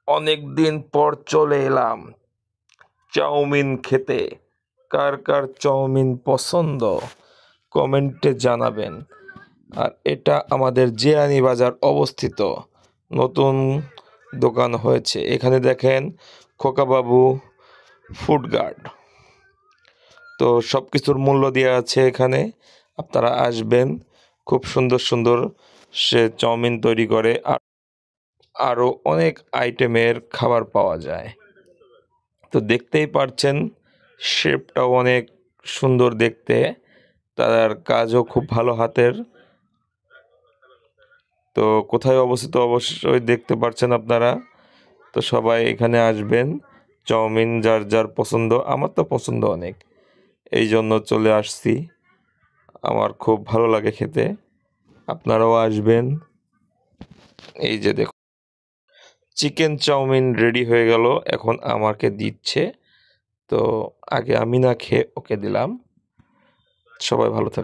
অনেক দিন পর চলে এলাম চাউমিন খেতে। কার কার চাউমিন পছন্দ কমেন্টে জানাবেন। আর এটা আমাদের জিরানী বাজার অবস্থিত নতুন দোকান হয়েছে। এখানে দেখেন খোকাবাবু ফুড গার্ড, তো সব কিছুর মূল্য দেওয়া আছে এখানে। আপনারা আসবেন, খুব সুন্দর সুন্দর সে চাউমিন তৈরি করে। আর আরও অনেক আইটেমের খাবার পাওয়া যায়। তো দেখতেই পারছেন শেপটাও অনেক সুন্দর দেখতে, তার কাজও খুব ভালো হাতের। তো কোথায় অবস্থিত অবশ্যই দেখতে পারছেন আপনারা। তো সবাই এখানে আসবেন, চাউমিন যার যার পছন্দ, আমার তো পছন্দ অনেক, এই জন্য চলে আসছি। আমার খুব ভালো লাগে খেতে, আপনারাও আসবেন। এই যে দেখুন চিকেন চাউমিন রেডি হয়ে গেল, এখন আমাকে দিচ্ছে। তো আগে আমি না খেয়ে ওকে দিলাম। সবাই ভালো থাকবেন।